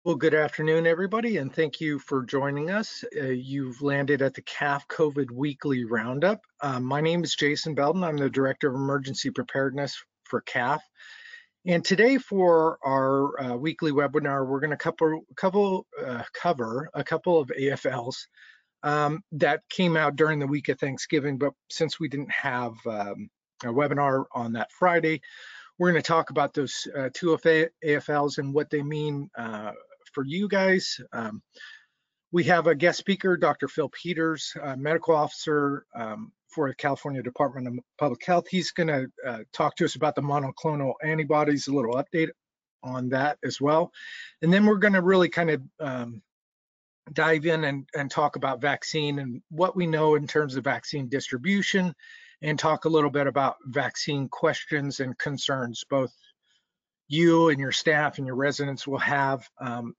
Well, good afternoon, everybody, and thank you for joining us. You've landed at the CAF COVID Weekly Roundup. My name is Jason Belton. I'm the Director of Emergency Preparedness for CAF. And today for our weekly webinar, we're going to cover a couple of AFLs that came out during the week of Thanksgiving, but since we didn't have a webinar on that Friday, we're going to talk about those two AFLs and what they mean for you guys. We have a guest speaker, Dr. Phil Peters, medical officer for the California Department of Public Health. He's going to talk to us about the monoclonal antibodies, a little update on that as well. And then we're going to really kind of dive in and talk about vaccine and what we know in terms of vaccine distribution, and talk a little bit about vaccine questions and concerns both you and your staff and your residents will have.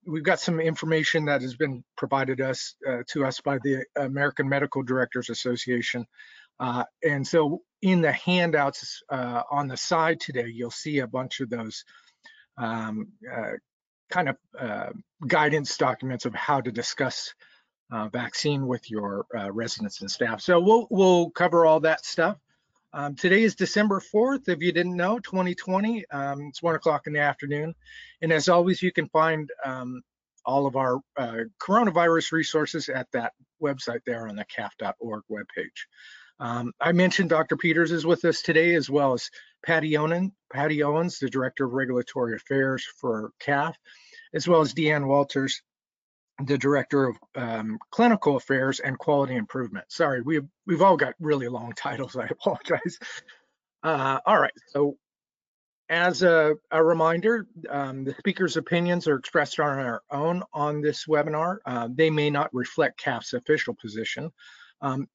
We've got some information that has been provided to us by the American Medical Directors Association. And so in the handouts on the side today, you'll see a bunch of those kind of guidance documents of how to discuss vaccine with your residents and staff. So we'll cover all that stuff. Today is December 4th, if you didn't know, 2020. It's 1 o'clock in the afternoon. And as always, you can find all of our coronavirus resources at that website there on the caf.org webpage. I mentioned Dr. Peters is with us today, as well as Patty Owens, the Director of Regulatory Affairs for CAF, as well as Deanne Walters, the Director of Clinical Affairs and Quality Improvement. Sorry, we've all got really long titles. I apologize. All right, so as a reminder, the speaker's opinions are expressed on our own on this webinar. They may not reflect CAF's official position.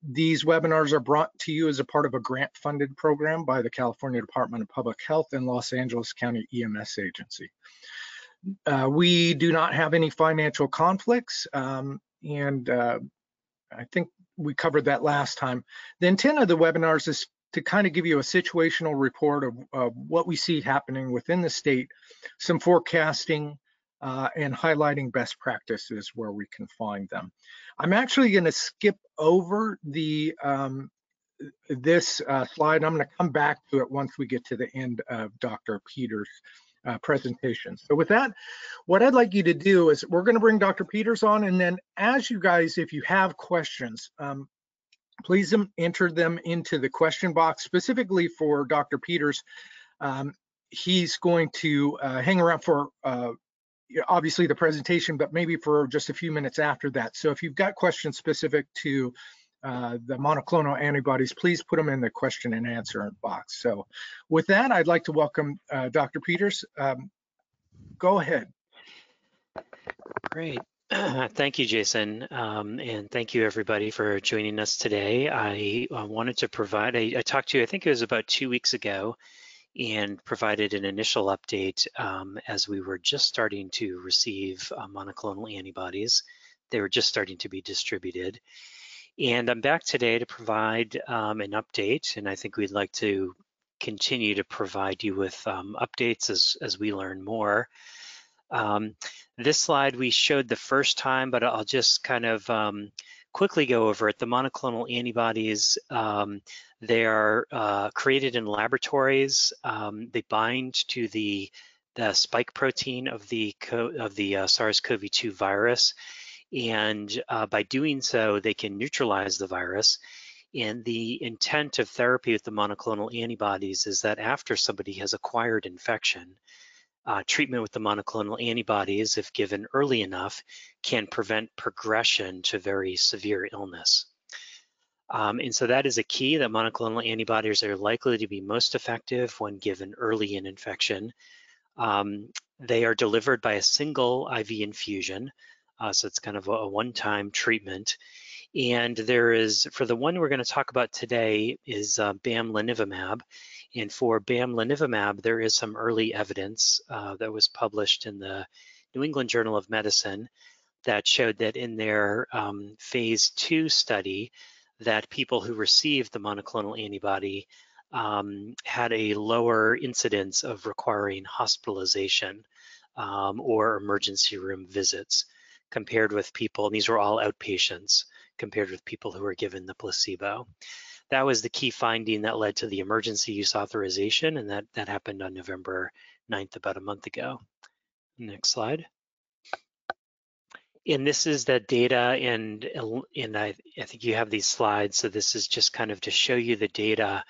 These webinars are brought to you as a part of a grant-funded program by the California Department of Public Health and Los Angeles County EMS Agency. We do not have any financial conflicts, and I think we covered that last time. The intent of the webinars is to kind of give you a situational report of what we see happening within the state, some forecasting, and highlighting best practices where we can find them. I'm actually going to skip over this slide. I'm going to come back to it once we get to the end of Dr. Peters' presentation. So with that, what I'd like you to do is we're going to bring Dr. Peters on, and then as you guys, if you have questions, please enter them into the question box. Specifically for Dr. Peters, he's going to hang around for obviously the presentation, but maybe for just a few minutes after that. So if you've got questions specific to the monoclonal antibodies, please put them in the question and answer box. So with that, I'd like to welcome Dr. Peters. Go ahead. Great. Thank you, Jason, and thank you everybody for joining us today. I wanted to provide, I talked to you, I think it was about 2 weeks ago, and provided an initial update as we were just starting to receive monoclonal antibodies. They were just starting to be distributed. And I'm back today to provide an update, and I think we'd like to continue to provide you with updates as we learn more. This slide we showed the first time, but I'll just kind of quickly go over it. The monoclonal antibodies, they are created in laboratories. They bind to the spike protein of the SARS-CoV-2 virus. And by doing so, they can neutralize the virus. And the intent of therapy with the monoclonal antibodies is that after somebody has acquired infection, treatment with the monoclonal antibodies, if given early enough, can prevent progression to very severe illness. And so that is a key, that monoclonal antibodies are likely to be most effective when given early in infection. They are delivered by a single IV infusion. So it's kind of a one-time treatment. And there is, for the one we're going to talk about today, is bamlanivimab. And for bamlanivimab, there is some early evidence that was published in the New England Journal of Medicine that showed that in their phase 2 study, that people who received the monoclonal antibody had a lower incidence of requiring hospitalization or emergency room visits, compared with people, and these were all outpatients, compared with people who were given the placebo. That was the key finding that led to the emergency use authorization, and that happened on November 9th, about a month ago. Next slide. And this is the data, and I think you have these slides, so this is just kind of to show you the data.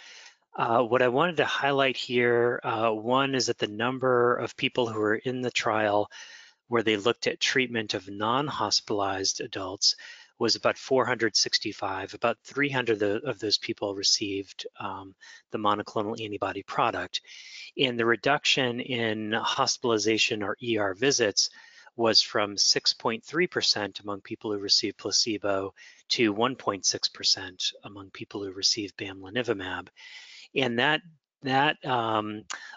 What I wanted to highlight here, one is that the number of people who are in the trial where they looked at treatment of non-hospitalized adults was about 465. About 300 of those people received the monoclonal antibody product. And the reduction in hospitalization or ER visits was from 6.3% among people who received placebo to 1.6% among people who received bamlanivimab. And that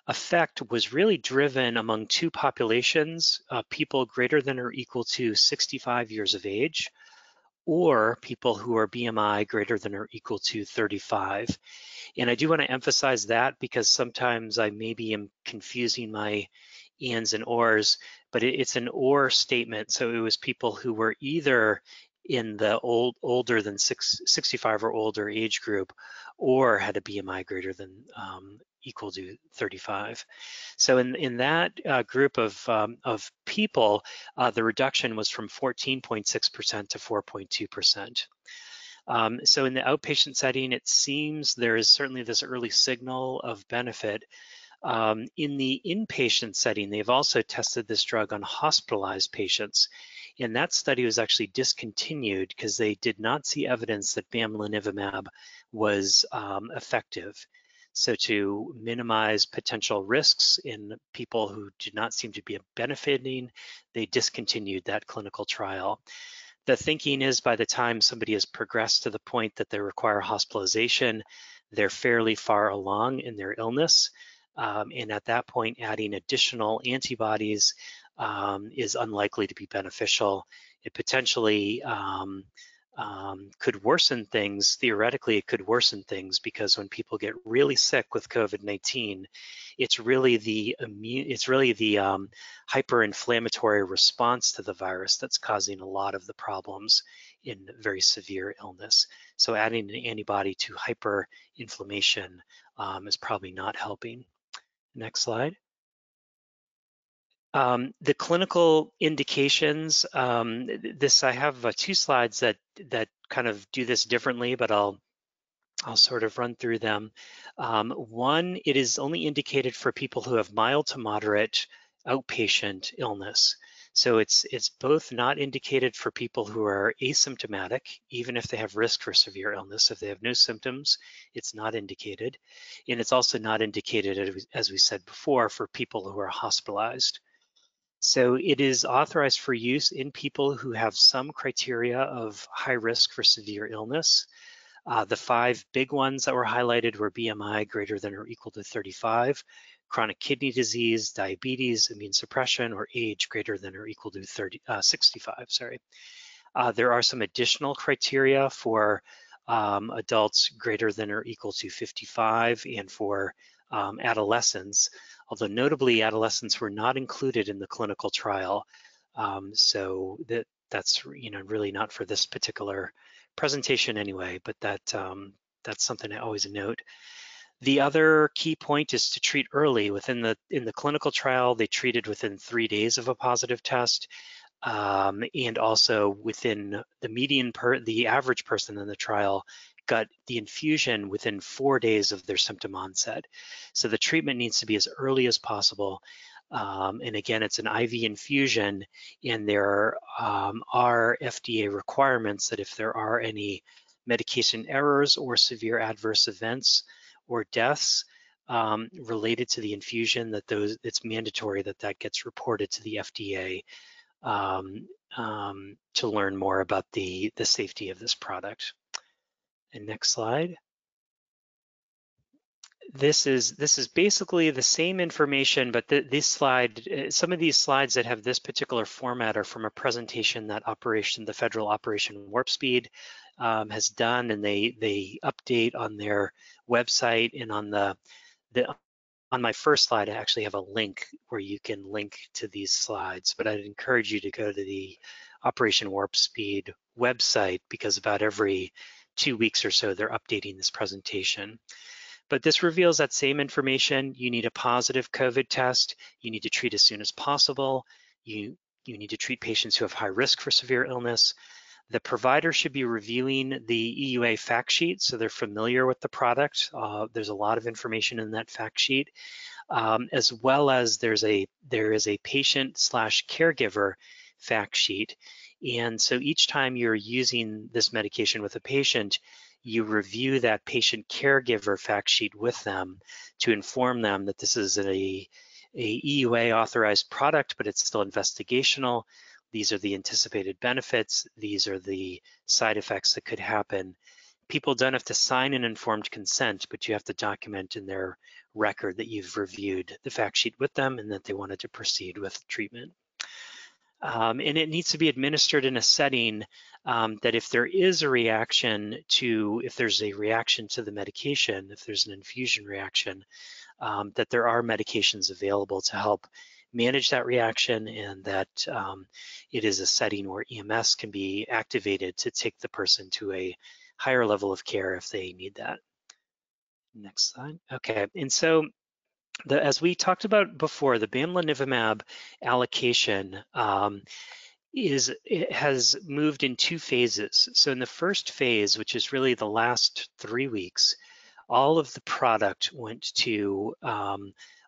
effect was really driven among two populations, people greater than or equal to 65 years of age, or people who are BMI greater than or equal to 35. And I do want to emphasize that because sometimes I maybe am confusing my ands and ors, but it's an or statement. So it was people who were either in the older than 65 or older age group, or had a BMI greater than equal to 35. So in that group of people, the reduction was from 14.6% to 4.2%. So in the outpatient setting, it seems there is certainly this early signal of benefit. In the inpatient setting, they've also tested this drug on hospitalized patients. And that study was actually discontinued because they did not see evidence that bamlanivimab was effective. So to minimize potential risks in people who did not seem to be benefiting, they discontinued that clinical trial. The thinking is by the time somebody has progressed to the point that they require hospitalization, they're fairly far along in their illness. And at that point, adding additional antibodies is unlikely to be beneficial. It potentially could worsen things. Theoretically, it could worsen things because when people get really sick with COVID-19, it's really the hyperinflammatory response to the virus that's causing a lot of the problems in very severe illness. So adding an antibody to hyperinflammation is probably not helping. Next slide. The clinical indications, I have two slides that kind of do this differently, but I'll sort of run through them. One, it is only indicated for people who have mild to moderate outpatient illness. So it's both not indicated for people who are asymptomatic, even if they have risk for severe illness. If they have no symptoms, it's not indicated. And it's also not indicated, as we said before, for people who are hospitalized. So it is authorized for use in people who have some criteria of high risk for severe illness. The 5 big ones that were highlighted were BMI greater than or equal to 35, chronic kidney disease, diabetes, immune suppression, or age greater than or equal to 65. There are some additional criteria for adults greater than or equal to 55 and for adolescents, although notably adolescents were not included in the clinical trial. So that's really not for this particular presentation anyway, but that's something I always note. The other key point is to treat early. In the clinical trial, they treated within 3 days of a positive test, and also within the average person in the trial got the infusion within 4 days of their symptom onset. So the treatment needs to be as early as possible. And again, it's an IV infusion, and there are FDA requirements that if there are any medication errors or severe adverse events or deaths related to the infusion, that it's mandatory that gets reported to the FDA to learn more about the safety of this product. And next slide. This is basically the same information, but this slide, some of these slides that have this particular format are from a presentation that the Federal Operation Warp Speed has done, and they update on their website and on the on my first slide, I actually have a link where you can link to these slides, but I'd encourage you to go to the Operation Warp Speed website, because about every 2 weeks or so, they're updating this presentation. But this reveals that same information. You need a positive COVID test. You need to treat as soon as possible. You need to treat patients who have high risk for severe illness. The provider should be reviewing the EUA fact sheet so they're familiar with the product. There's a lot of information in that fact sheet, as well as there is a patient/caregiver fact sheet. And so each time you're using this medication with a patient, you review that patient caregiver fact sheet with them to inform them that this is a EUA authorized product, but it's still investigational. These are the anticipated benefits. These are the side effects that could happen. People don't have to sign an informed consent, but you have to document in their record that you've reviewed the fact sheet with them and that they wanted to proceed with treatment. And it needs to be administered in a setting that if there is a reaction to, if there's a reaction to the medication, if there's an infusion reaction, that there are medications available to help manage that reaction, and that it is a setting where EMS can be activated to take the person to a higher level of care if they need that. Next slide. Okay, and so as we talked about before, the bamlanivimab allocation has moved in 2 phases. So in the first phase, which is really the last 3 weeks, all of the product went to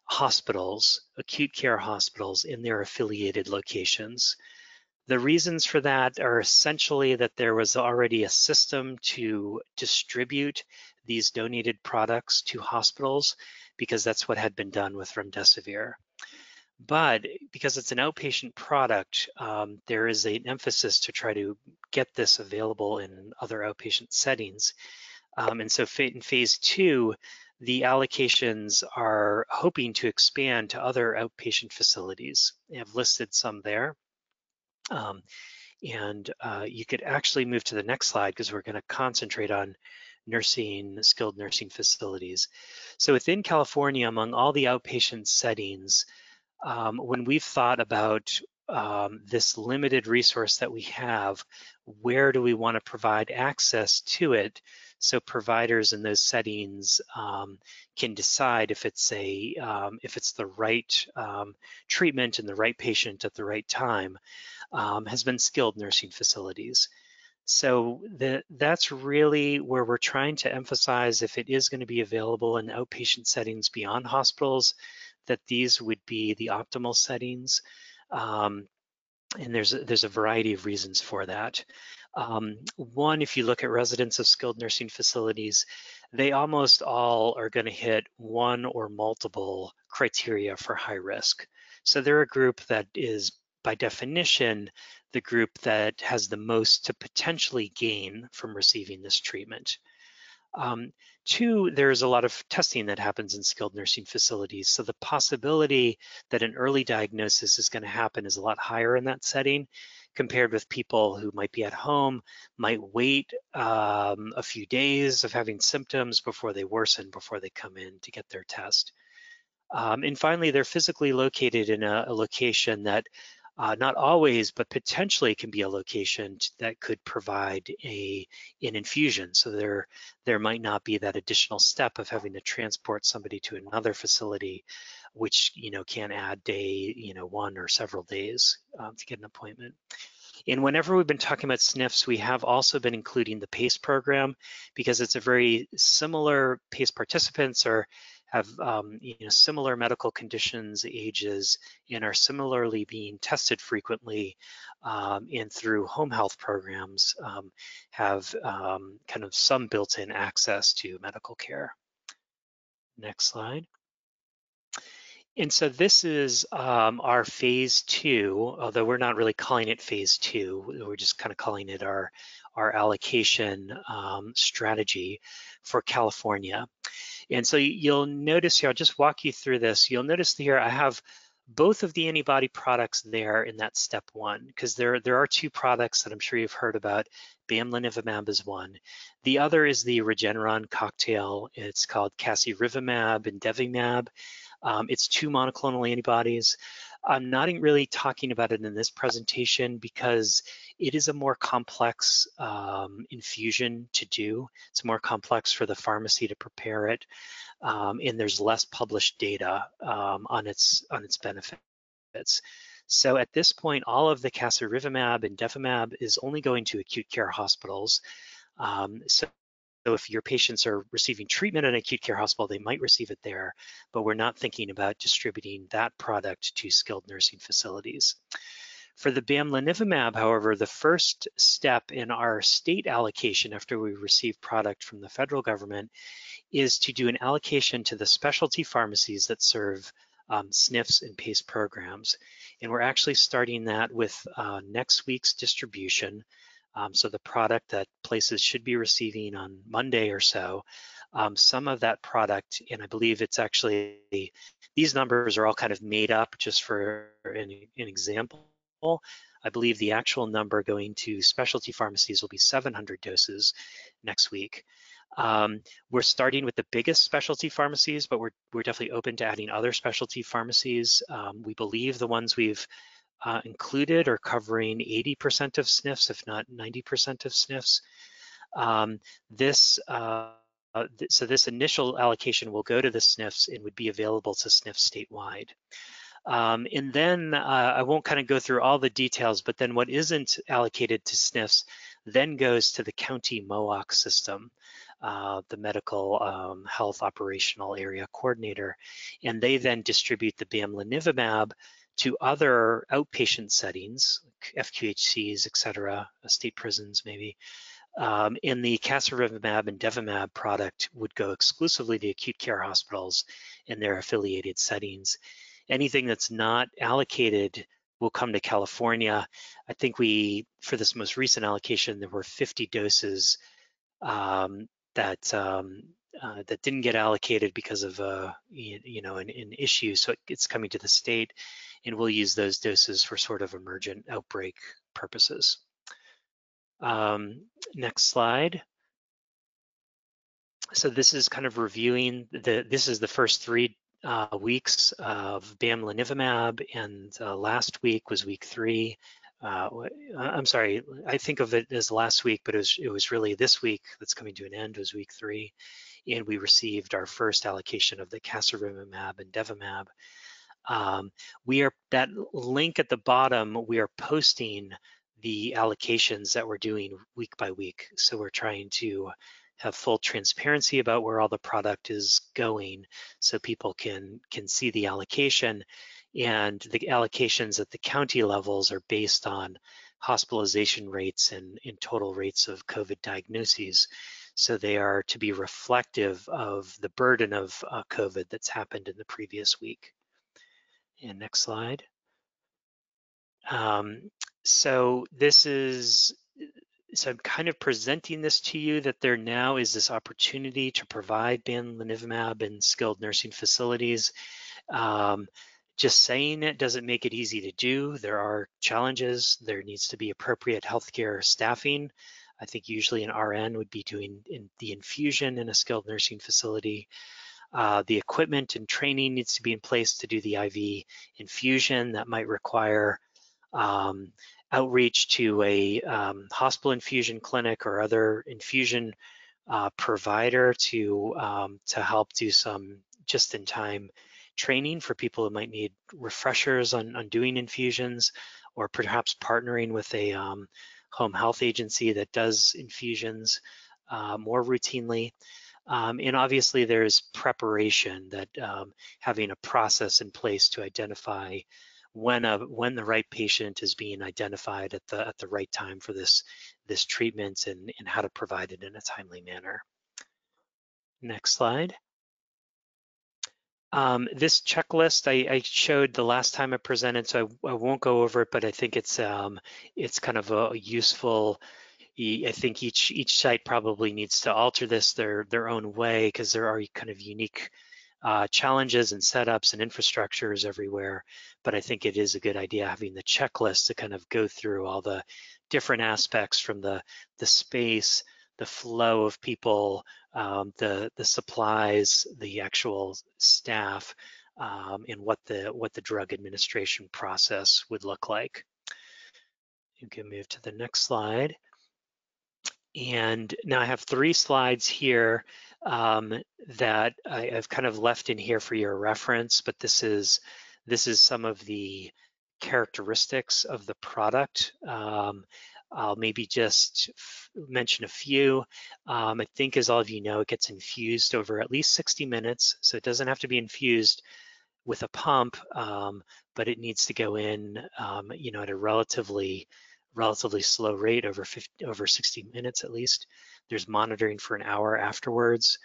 hospitals, acute care hospitals in their affiliated locations. The reasons for that are essentially that there was already a system to distribute these donated products to hospitals, because that's what had been done with remdesivir. But because it's an outpatient product, there is an emphasis to try to get this available in other outpatient settings. And so in phase 2, the allocations are hoping to expand to other outpatient facilities. They have listed some there. You could actually move to the next slide, because we're going to concentrate on skilled nursing facilities. So within California, among all the outpatient settings, when we've thought about this limited resource that we have, where do we want to provide access to it so providers in those settings can decide if it's the right treatment and the right patient at the right time, has been skilled nursing facilities. So that's really where we're trying to emphasize, if it is going to be available in outpatient settings beyond hospitals, that these would be the optimal settings. And there's a variety of reasons for that. One, if you look at residents of skilled nursing facilities, they almost all are going to hit one or multiple criteria for high risk. So they're a group that is, by definition, the group that has the most to potentially gain from receiving this treatment. 2, there's a lot of testing that happens in skilled nursing facilities. So the possibility that an early diagnosis is going to happen is a lot higher in that setting, compared with people who might be at home, might wait a few days of having symptoms before they worsen, before they come in to get their test. And finally, they're physically located in a location that not always, but potentially can be a location that could provide an infusion. So there might not be that additional step of having to transport somebody to another facility, which can add day 1 or several days to get an appointment. And whenever we've been talking about SNFs, we have also been including the PACE program, because it's a very similar, PACE participants have similar medical conditions, ages, and are similarly being tested frequently, and through home health programs have kind of some built-in access to medical care. Next slide. And so this is our phase 2, although we're not really calling it phase 2, we're just kind of calling it our allocation strategy for California. And so you'll notice here, I'll just walk you through this. You'll notice here I have both of the antibody products there in that step 1, because there are 2 products that I'm sure you've heard about. Bamlanivimab is one. The other is the Regeneron cocktail. It's called casirivimab and devimab. It's 2 monoclonal antibodies. I'm not really talking about it in this presentation because it is a more complex infusion to do. It's more complex for the pharmacy to prepare it, and there's less published data on its benefits. So at this point, all of the casirivimab and devimab is only going to acute care hospitals. So if your patients are receiving treatment in an acute care hospital, they might receive it there, but we're not thinking about distributing that product to skilled nursing facilities. For the bamlanivimab, however, the first step in our state allocation after we receive product from the federal government is to do an allocation to the specialty pharmacies that serve SNFs and PACE programs. And we're actually starting that with next week's distribution. So the product that places should be receiving on Monday or so, some of that product, and I believe it's actually, these numbers are all kind of made up just for an example. I believe the actual number going to specialty pharmacies will be 700 doses next week. We're starting with the biggest specialty pharmacies, but we're definitely open to adding other specialty pharmacies. We believe the ones we've included are covering 80% of SNFs, if not 90% of SNFs. So this initial allocation will go to the SNFs and would be available to SNFs statewide. And then I won't kind of go through all the details, but then what isn't allocated to SNFs then goes to the county MOOC system, the medical health operational area coordinator, and they then distribute the bamlanivimab to other outpatient settings, FQHCs, et cetera, state prisons maybe. And the casirivimab and devimab product would go exclusively to acute care hospitals and their affiliated settings. Anything that's not allocated will come to California. I think for this most recent allocation, there were 50 doses that didn't get allocated because of an issue. So it's coming to the state, and we'll use those doses for sort of emergent outbreak purposes. Next slide. So this is kind of reviewing this is the first 3 weeks of bamlanivimab, and last week was week 3. I'm sorry, I think of it as last week, but it was really this week that's coming to an end, was week 3, and we received our first allocation of the casirivimab and devimab. That link at the bottom, we are posting the allocations that we're doing week by week. So we're trying to have full transparency about where all the product is going so people can see the allocation. And the allocations at the county levels are based on hospitalization rates and total rates of COVID diagnoses. So they are to be reflective of the burden of COVID that's happened in the previous week. And next slide. So I'm kind of presenting this to you that there now is this opportunity to provide bamlanivimab in skilled nursing facilities. Just saying it doesn't make it easy to do. There are challenges. There needs to be appropriate healthcare staffing. I think usually an RN would be doing the infusion in a skilled nursing facility. The equipment and training needs to be in place to do the IV infusion. That might require outreach to a hospital infusion clinic or other infusion provider to help do some just-in-time training for people who might need refreshers on doing infusions, or perhaps partnering with a home health agency that does infusions more routinely. And obviously there's preparation, that having a process in place to identify when the right patient is being identified at the right time for this treatment, and how to provide it in a timely manner. Next slide. This checklist I showed the last time I presented, so I won't go over it, but I think it's kind of a useful. I think each site probably needs to alter this their own way, because there are kind of unique challenges and setups and infrastructures everywhere. But I think it is a good idea having the checklist to kind of go through all the different aspects, from the space, the flow of people, the supplies, the actual staff, and what the drug administration process would look like. You can move to the next slide. And now I have 3 slides here that I've kind of left in here for your reference, but this is some of the characteristics of the product. I'll maybe just mention a few. I think, as all of you know, it gets infused over at least 60 minutes, so it doesn't have to be infused with a pump, but it needs to go in, at a relatively slow rate, over 60 minutes at least. There's monitoring for an hour afterwards.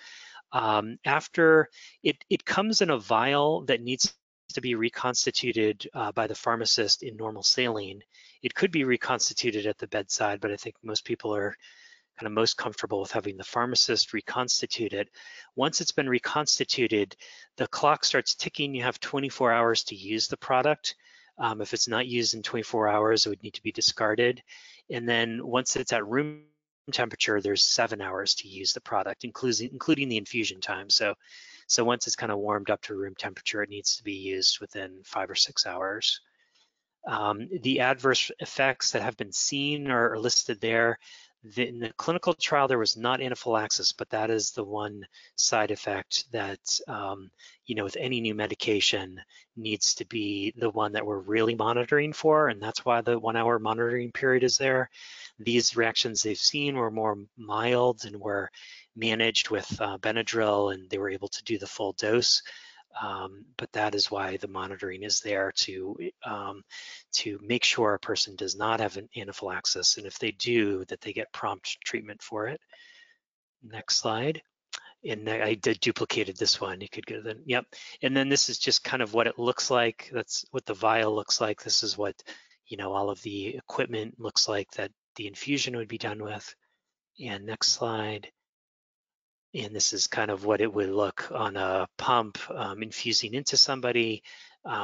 After it comes in a vial that needs to be reconstituted by the pharmacist in normal saline. It could be reconstituted at the bedside, but I think most people are kind of most comfortable with having the pharmacist reconstitute it. Once it's been reconstituted, the clock starts ticking. You have 24 hours to use the product. If it's not used in 24 hours, it would need to be discarded. And then once it's at room temperature, there's 7 hours to use the product, including the infusion time. So once it's kind of warmed up to room temperature, it needs to be used within 5 or 6 hours. The adverse effects that have been seen are listed there. In the clinical trial, there was not anaphylaxis, but that is the one side effect that, with any new medication needs to be the one that we're really monitoring for, and that's why the 1 hour monitoring period is there. These reactions they've seen were more mild and were managed with Benadryl, and they were able to do the full dose. But that is why the monitoring is there to make sure a person does not have an anaphylaxis, and if they do, that they get prompt treatment for it. Next slide. And I duplicated this one. You could go to the, yep. And then this is just kind of what it looks like. That's what the vial looks like. This is what, all of the equipment looks like that the infusion would be done with. And next slide. And this is kind of what it would look on a pump infusing into somebody.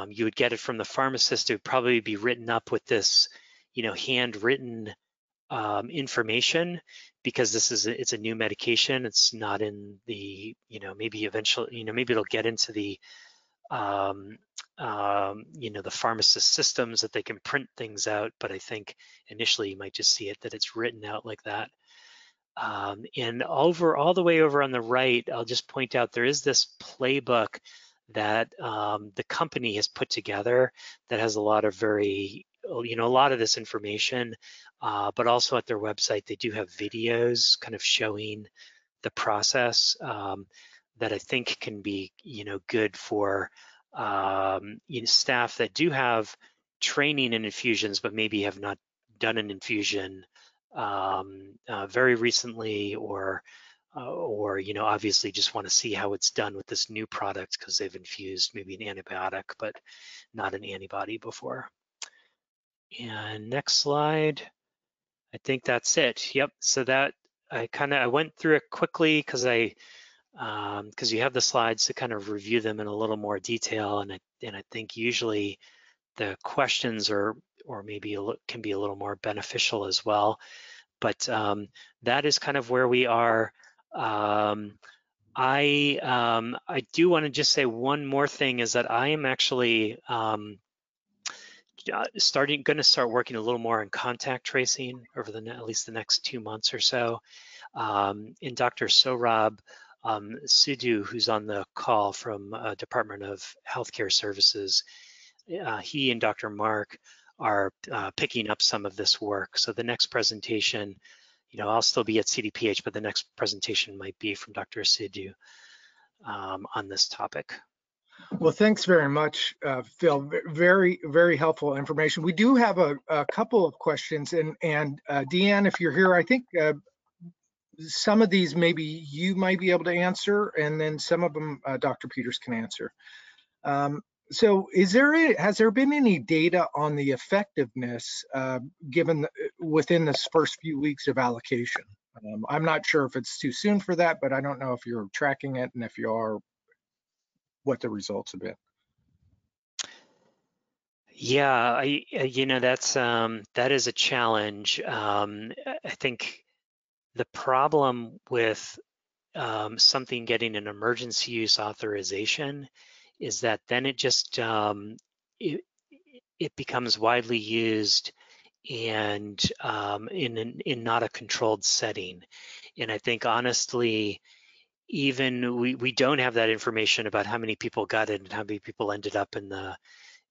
You would get it from the pharmacist. It would probably be written up with this, handwritten information, because it's a new medication. It's not in the, maybe eventually, maybe it'll get into the, the pharmacist systems that they can print things out. But I think initially you might just see it that it's written out like that. And all the way over on the right, I'll just point out there is this playbook that the company has put together that has a lot of a lot of this information, but also at their website, they do have videos kind of showing the process that I think can be, good for staff that do have training in infusions, but maybe have not done an infusion very recently, or obviously just want to see how it's done with this new product because they've infused maybe an antibiotic but not an antibody before. And next slide. I think that's it. Yep. So that I went through it quickly because you have the slides to kind of review them in a little more detail, and I think usually the questions or maybe can be a little more beneficial as well. But that is kind of where we are. I do want to just say one more thing, is that I am actually going to start working a little more on contact tracing over at least the next 2 months or so. And Dr. Sohrab Sidhu, who's on the call from Department of Healthcare Services, he and Dr. Mark are picking up some of this work. So the next presentation, I'll still be at CDPH, but the next presentation might be from Dr. Sidhu on this topic. Well, thanks very much, Phil. Very, very helpful information. We do have a couple of questions, and Deanne, if you're here, I think some of these maybe you might be able to answer, and then some of them Dr. Peters can answer. So has there been any data on the effectiveness given within this first few weeks of allocation? I'm not sure if it's too soon for that, but I don't know if you're tracking it, and if you are, what the results have been. Yeah, that is a challenge. I think the problem with something getting an emergency use authorization is that then it just it becomes widely used and in not a controlled setting. And I think honestly, even we don't have that information about how many people got it and how many people ended up in the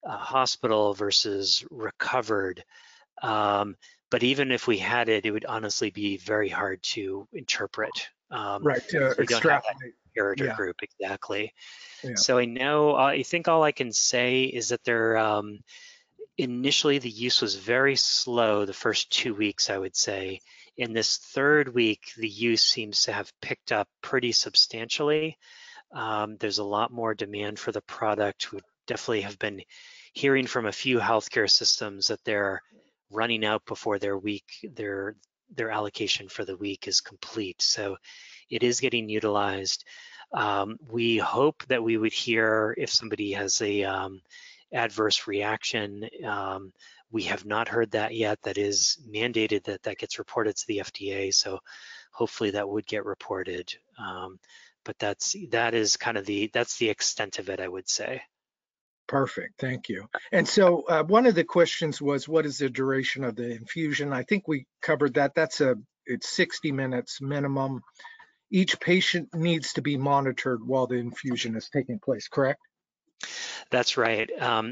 hospital versus recovered. But even if we had it, it would honestly be very hard to interpret. Right, to You don't have that extrapolate. comparator Yeah, group exactly. yeah. So I think all I can say is that initially the use was very slow the first 2 weeks, I would say. In this third week, the use seems to have picked up pretty substantially. There's a lot more demand for the product. We definitely have been hearing from a few healthcare systems that they're running out before their allocation for the week is complete. So it is getting utilized. We hope that we would hear if somebody has a adverse reaction. We have not heard that yet. That is mandated that gets reported to the FDA. So hopefully that would get reported. But that is kind of that's the extent of it, I would say. Perfect, thank you. And so one of the questions was, what is the duration of the infusion? I think we covered that. It's 60 minutes minimum. Each patient needs to be monitored while the infusion is taking place, correct? That's right.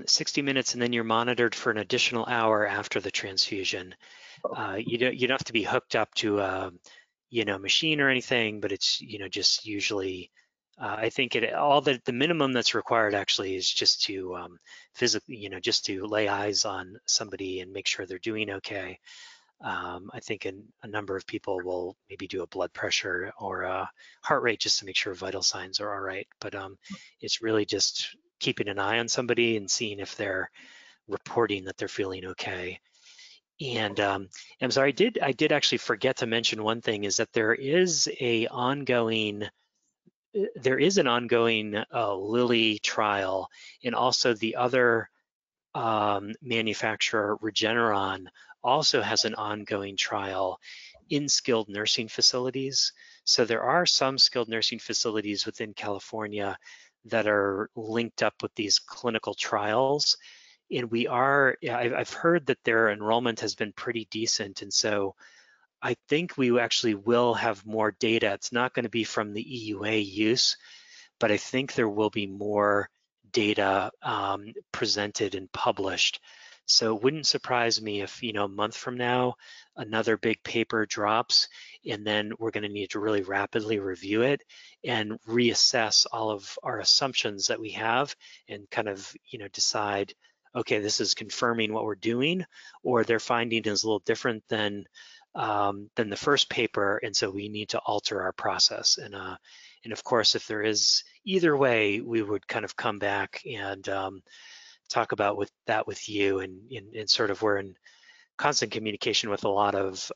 60 minutes, and then you're monitored for an additional hour after the transfusion. You don't have to be hooked up to a machine or anything, but it's just usually. I think the minimum that's required actually is just to physically, just to lay eyes on somebody and make sure they're doing okay. I think a number of people will maybe do a blood pressure or a heart rate just to make sure vital signs are all right. But it's really just keeping an eye on somebody and seeing if they're reporting that they're feeling okay. And I'm sorry, I did actually forget to mention one thing, is that there is an ongoing Lilly trial, and also the other manufacturer, Regeneron, also has an ongoing trial in skilled nursing facilities. So there are some skilled nursing facilities within California that are linked up with these clinical trials. And I've heard that their enrollment has been pretty decent. And so I think we actually will have more data. It's not going to be from the EUA use, but I think there will be more data presented and published. So it wouldn't surprise me if, a month from now, another big paper drops, and then we're going to need to really rapidly review it and reassess all of our assumptions that we have and kind of, decide, okay, this is confirming what we're doing, or their finding is a little different than the first paper, and so we need to alter our process. And of course, if there is either way, we would kind of come back and talk about with you, and sort of we're in constant communication with a lot of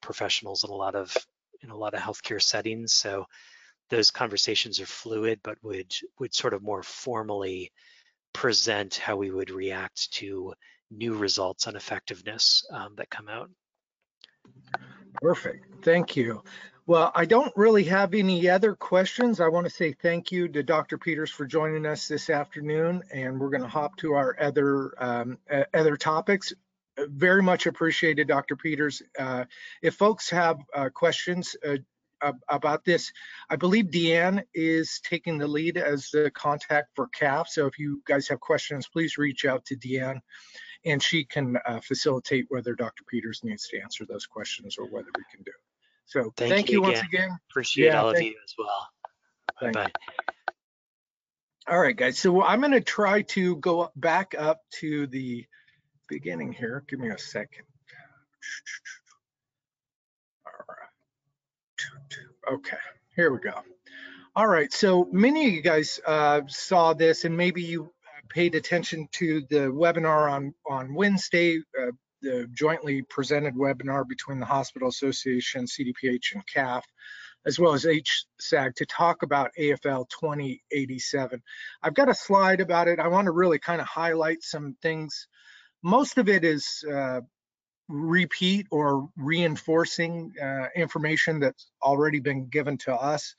professionals in a lot of healthcare settings. So those conversations are fluid, but would sort of more formally present how we would react to new results on effectiveness that come out. Perfect, thank you. Well, I don't really have any other questions. I want to say thank you to Dr. Peters for joining us this afternoon, and we're going to hop to our other topics. Very much appreciated, Dr. Peters. If folks have questions about this, I believe Deanne is taking the lead as the contact for CAF. So if you guys have questions, please reach out to Deanne, and she can facilitate whether Dr. Peters needs to answer those questions or whether we can do it. So thank you once again. Appreciate all of you as well. Bye-bye. All right, guys. So I'm going to try to go back up to the beginning here. Give me a second. All right. Okay, here we go. All right, so many of you guys saw this, and maybe you paid attention to the webinar on Wednesday, the jointly presented webinar between the Hospital Association, CDPH, and CAF, as well as HSAG, to talk about AFL 2087. I've got a slide about it. I want to really kind of highlight some things. Most of it is repeat or reinforcing information that's already been given to us.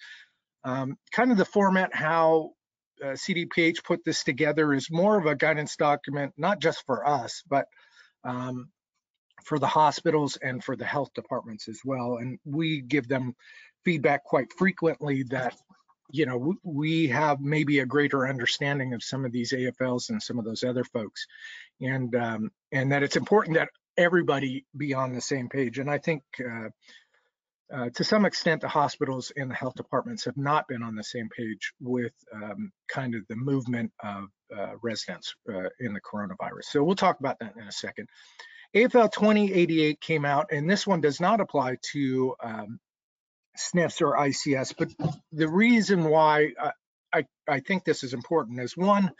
Kind of the format, how CDPH put this together is more of a guidance document, not just for us, but for the hospitals and for the health departments as well. And we give them feedback quite frequently that, you know, we have maybe a greater understanding of some of these AFLs and some of those other folks, and that it's important that everybody be on the same page. And I think to some extent, the hospitals and the health departments have not been on the same page with kind of the movement of residents in the coronavirus. So we'll talk about that in a second. AFL 2088 came out, and this one does not apply to SNFs or ICS, but the reason why I think this is important is, one,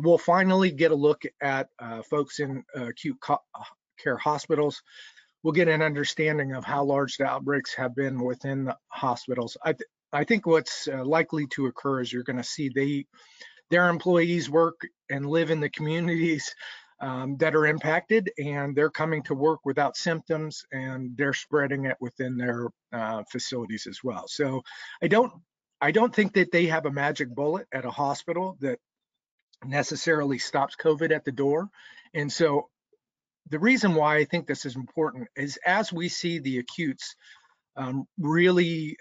we'll finally get a look at folks in acute care hospitals. We'll get an understanding of how large the outbreaks have been within the hospitals. I think what's likely to occur is you're going to see their employees work and live in the communities that are impacted, and they're coming to work without symptoms, and they're spreading it within their facilities as well. So I don't think that they have a magic bullet at a hospital that necessarily stops COVID at the door. And so the reason why I think this is important is, as we see the acutes really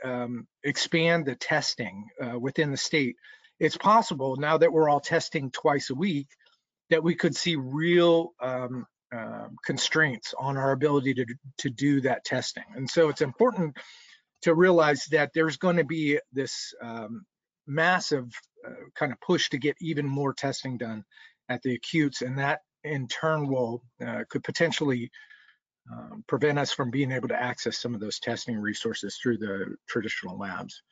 expand the testing within the state, it's possible, now that we're all testing twice a week, that we could see real constraints on our ability to do that testing. And so it's important to realize that there's going to be this massive kind of push to get even more testing done at the acutes, and that in turn could potentially prevent us from being able to access some of those testing resources through the traditional labs.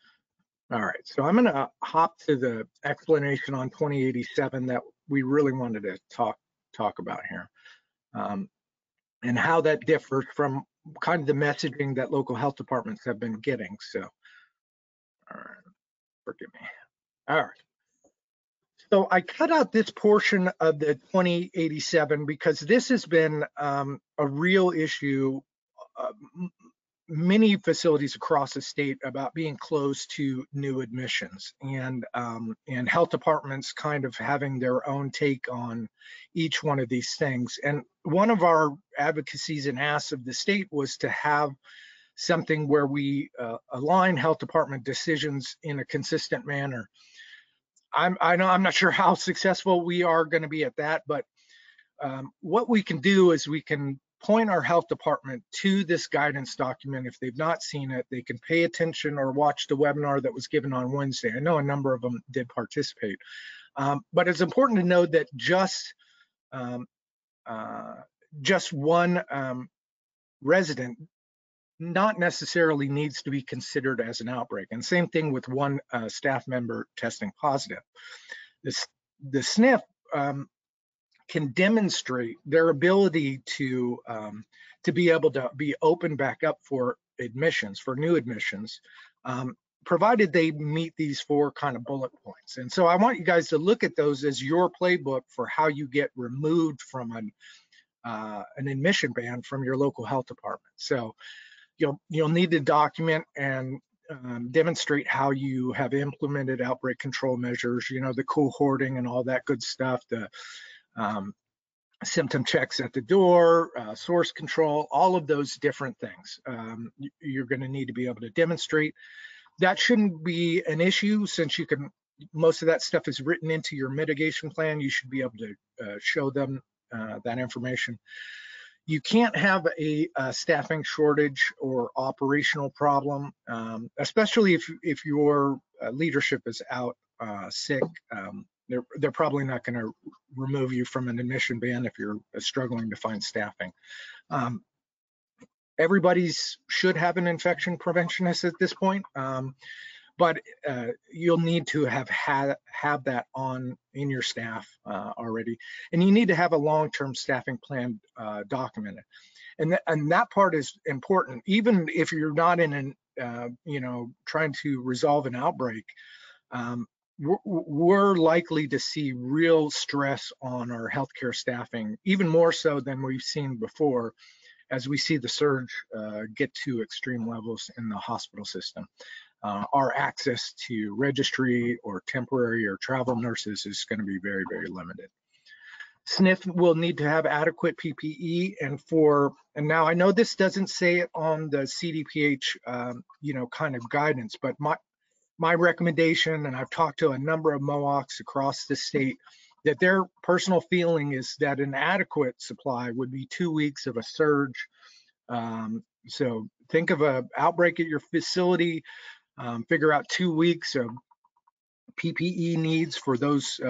All right, so I'm going to hop to the explanation on 2087 that we really wanted to talk about here, and how that differs from kind of the messaging that local health departments have been getting. So, all right, forgive me. All right. So I cut out this portion of the 2087 because this has been a real issue. Many facilities across the state about being closed to new admissions, and health departments kind of having their own take on each one of these things. And one of our advocacies and asks of the state was to have something where we align health department decisions in a consistent manner. I'm not sure how successful we are going to be at that, but what we can do is we can point our health department to this guidance document. If they've not seen it, they can pay attention or watch the webinar that was given on Wednesday. I know a number of them did participate, but it's important to know that just one resident not necessarily needs to be considered as an outbreak. And same thing with one staff member testing positive. The SNF can demonstrate their ability to be able to be open back up for admissions, for new admissions, provided they meet these 4 kind of bullet points. And so I want you guys to look at those as your playbook for how you get removed from an admission ban from your local health department. So you'll need to document and demonstrate how you have implemented outbreak control measures, the cohorting and all that good stuff, the symptom checks at the door, source control, all of those different things. You're going to need to be able to demonstrate. That shouldn't be an issue, since most of that stuff is written into your mitigation plan. You should be able to show them that information. You can't have a staffing shortage or operational problem, especially if your leadership is out sick. They're probably not going to remove you from an admission ban if you're struggling to find staffing. Everybody should have an infection preventionist at this point, but you'll need to have that in your staff already, and you need to have a long-term staffing plan documented. And that part is important, even if you're not in trying to resolve an outbreak. We're likely to see real stress on our healthcare staffing, even more so than we've seen before, as we see the surge get to extreme levels in the hospital system. our access to registry or temporary or travel nurses is going to be very, very limited. SNF will need to have adequate PPE, and now I know this doesn't say it on the CDPH, kind of guidance, but my recommendation, and I've talked to a number of MOOCs across the state, that their personal feeling is that an adequate supply would be 2 weeks of a surge. So think of an outbreak at your facility, figure out 2 weeks of PPE needs for those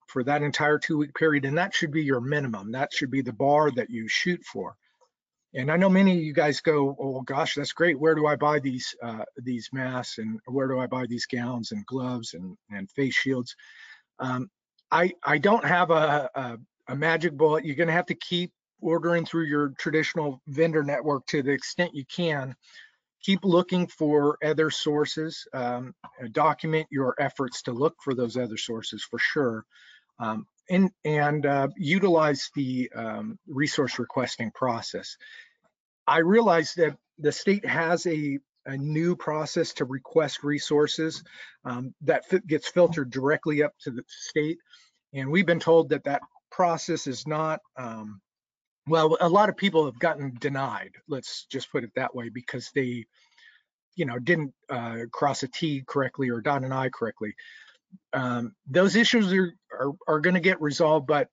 for that entire 2-week period, and that should be your minimum. That should be the bar that you shoot for. And I know many of you guys go, oh gosh, that's great. Where do I buy these masks, and where do I buy these gowns and gloves and face shields? I don't have a magic bullet. You're going to have to keep ordering through your traditional vendor network to the extent you can. Keep looking for other sources. Document your efforts to look for those other sources for sure. And utilize the resource requesting process. I realize that the state has a new process to request resources that gets filtered directly up to the state. And we've been told that that process is not, well, a lot of people have gotten denied, let's just put it that way, because they, didn't cross a T correctly or dot an I correctly. Those issues are going to get resolved, but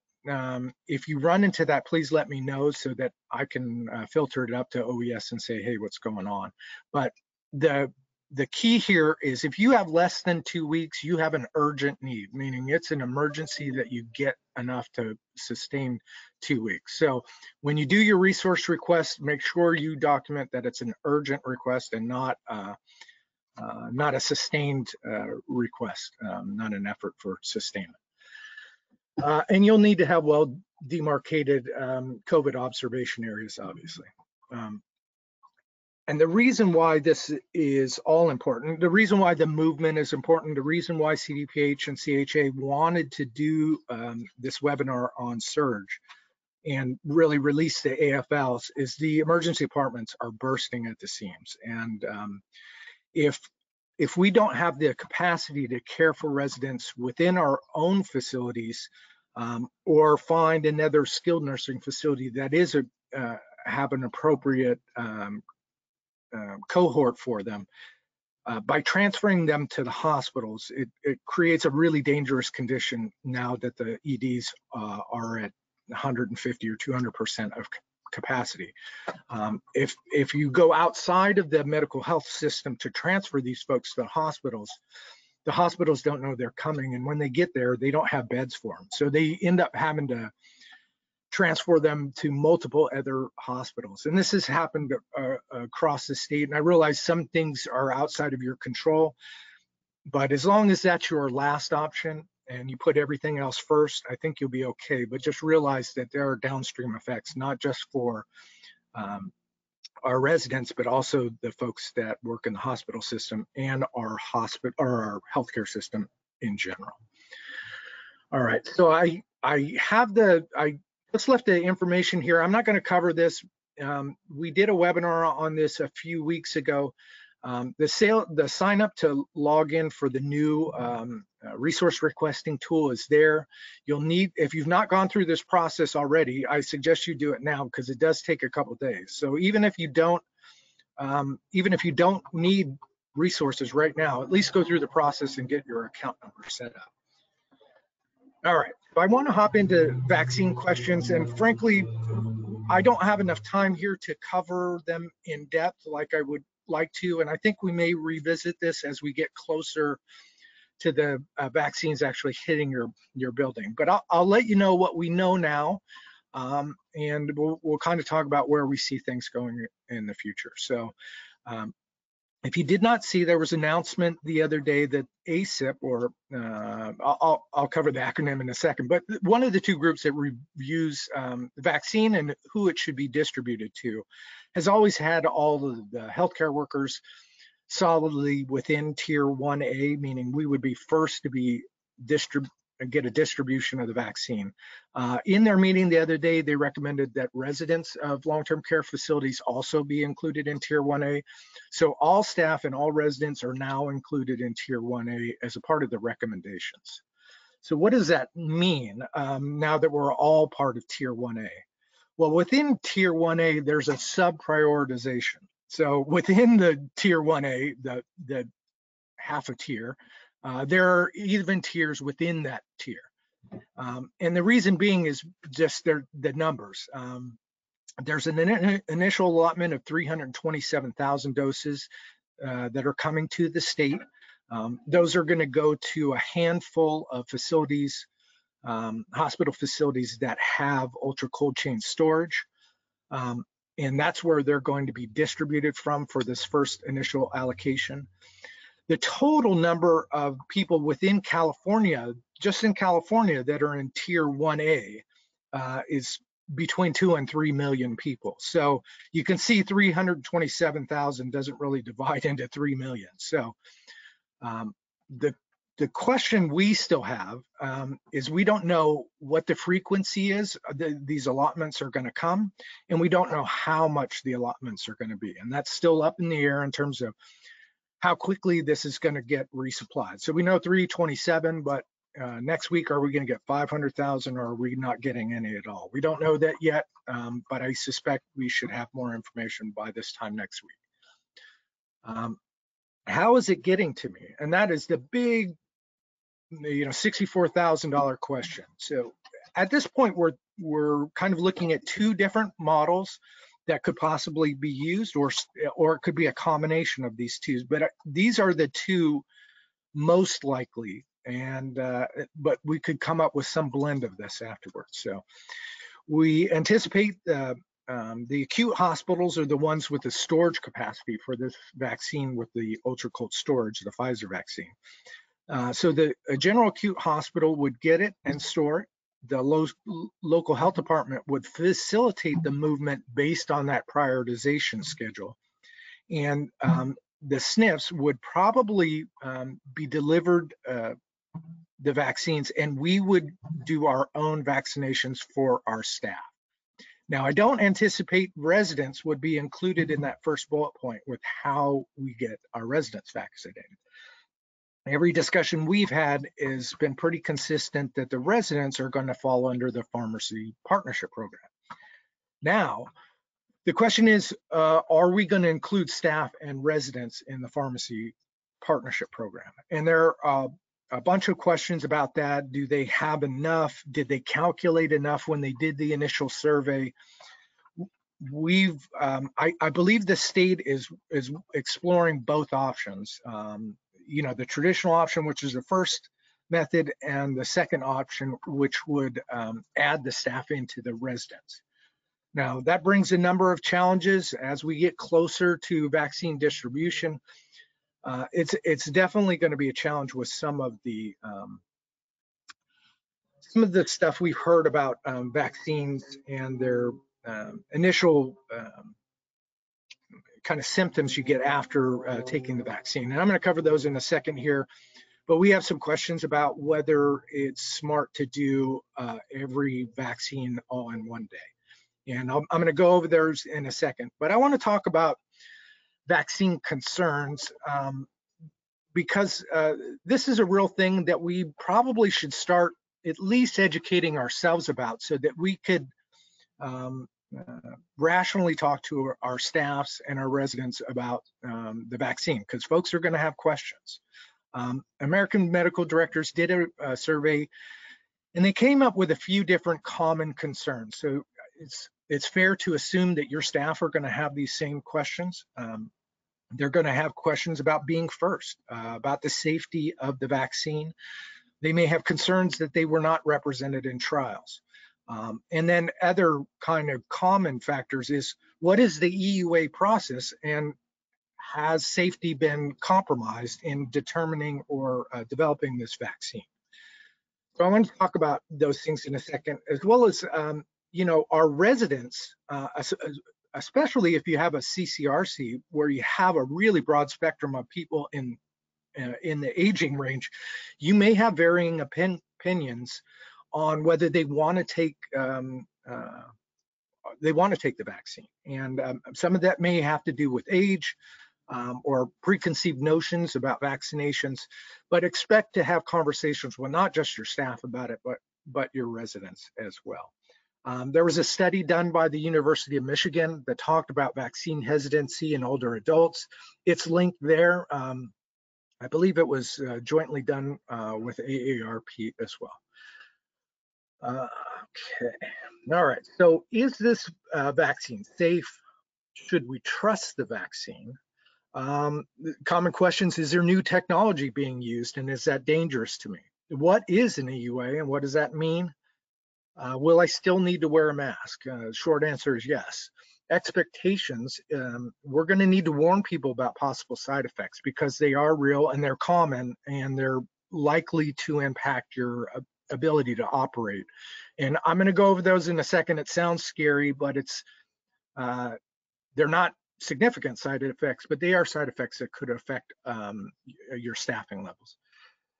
if you run into that, please let me know so that I can filter it up to OES and say, hey, what's going on? But the key here is if you have less than 2 weeks, you have an urgent need, meaning it's an emergency that you get enough to sustain 2 weeks. So when you do your resource request, make sure you document that it's an urgent request and not a sustained request, not an effort for sustainment. And you'll need to have well demarcated COVID observation areas, obviously. And the reason why this is all important, the reason why the movement is important, the reason why CDPH and CHA wanted to do this webinar on surge and really release the AFLs is the emergency departments are bursting at the seams. And if we don't have the capacity to care for residents within our own facilities, or find another skilled nursing facility that is have an appropriate cohort for them, by transferring them to the hospitals, it creates a really dangerous condition now that the EDs are at 150 or 200% of capacity. If you go outside of the medical health system to transfer these folks to the hospitals don't know they're coming, and when they get there, they don't have beds for them. So they end up having to transfer them to multiple other hospitals. And this has happened across the state. And I realize some things are outside of your control, but as long as that's your last option and you put everything else first, I think you'll be okay. But just realize that there are downstream effects, not just for our residents, but also the folks that work in the hospital system and our healthcare system in general. All right, so I just left the information here. I'm not going to cover this. We did a webinar on this a few weeks ago. The sign up to log in for the new resource requesting tool is there. You'll need, if you've not gone through this process already, I suggest you do it now because it does take a couple of days. So even if you don't need resources right now, at least go through the process and get your account number set up. All right, so I want to hop into vaccine questions, and frankly, I don't have enough time here to cover them in depth like I would like to, and I think we may revisit this as we get closer to the vaccines actually hitting your building. But I'll let you know what we know now, and we'll kind of talk about where we see things going in the future. So if you did not see, there was an announcement the other day that ACIP, or I'll cover the acronym in a second, but one of the two groups that reviews the vaccine and who it should be distributed to, has always had all of the healthcare workers solidly within tier 1A, meaning we would be first to be get a distribution of the vaccine. In their meeting the other day, they recommended that residents of long-term care facilities also be included in Tier 1A. So all staff and all residents are now included in Tier 1A as a part of the recommendations. So what does that mean now that we're all part of Tier 1A? Well, within Tier 1A, there's a sub-prioritization. So within the Tier 1A, the half a tier, there are even tiers within that tier. And the reason being is just the numbers. There's an initial allotment of 327,000 doses that are coming to the state. Those are going to go to a handful of facilities, hospital facilities that have ultra cold chain storage. And that's where they're going to be distributed from for this first initial allocation. The total number of people within California, just in California, that are in Tier 1A is between 2 and 3 million people. So you can see 327,000 doesn't really divide into 3 million. So the question we still have is we don't know what the frequency is. These allotments are going to come, and we don't know how much the allotments are going to be. And that's still up in the air in terms of how quickly this is going to get resupplied. So we know 327, but next week, are we going to get 500,000 or are we not getting any at all? We don't know that yet, but I suspect we should have more information by this time next week. How is it getting to me? And that is the big, $64,000 question. So at this point, we're kind of looking at two different models that could possibly be used, or it could be a combination of these two. But these are the two most likely, and but we could come up with some blend of this afterwards. So we anticipate the acute hospitals are the ones with the storage capacity for this vaccine with the ultra cold storage, the Pfizer vaccine. So a general acute hospital would get it and store it. The local health department would facilitate the movement based on that prioritization schedule. And the SNFs would probably be delivered the vaccines, and we would do our own vaccinations for our staff. Now, I don't anticipate residents would be included in that first bullet point with how we get our residents vaccinated. Every discussion we've had has been pretty consistent that the residents are going to fall under the pharmacy partnership program. Now, the question is, are we going to include staff and residents in the pharmacy partnership program? And there are a bunch of questions about that. Do they have enough? Did they calculate enough when they did the initial survey? I believe the state is exploring both options. The traditional option, which is the first method, and the second option, which would add the staff into the residents. Now, that brings a number of challenges as we get closer to vaccine distribution. It's definitely going to be a challenge with some of the stuff we've heard about vaccines and their initial kind of symptoms you get after taking the vaccine. And I'm going to cover those in a second here, but we have some questions about whether it's smart to do every vaccine all in one day. And I'm going to go over those in a second, but I want to talk about vaccine concerns because this is a real thing that we probably should start at least educating ourselves about so that we could rationally talk to our staffs and our residents about the vaccine, because folks are going to have questions. American Medical Directors did a survey, and they came up with a few different common concerns. So it's fair to assume that your staff are going to have these same questions. They're going to have questions about being first, about the safety of the vaccine. They may have concerns that they were not represented in trials. And then other kind of common factors is, what is the EUA process, and has safety been compromised in determining or developing this vaccine? So I want to talk about those things in a second, as well as, our residents, especially if you have a CCRC where you have a really broad spectrum of people in the aging range, you may have varying opinions on whether they want to take the vaccine. And some of that may have to do with age or preconceived notions about vaccinations, but expect to have conversations with not just your staff about it, but your residents as well. There was a study done by the University of Michigan that talked about vaccine hesitancy in older adults. It's linked there. I believe it was jointly done with AARP as well. Okay, all right. So is this vaccine safe? Should we trust the vaccine? Common questions: is there new technology being used, and is that dangerous to me? What is an EUA, and what does that mean? Will I still need to wear a mask? Short answer is yes. Expectations: we're going to need to warn people about possible side effects because they are real and they're common and they're likely to impact your ability to operate. And I'm going to go over those in a second. It sounds scary, but they're not significant side effects, but they are side effects that could affect your staffing levels.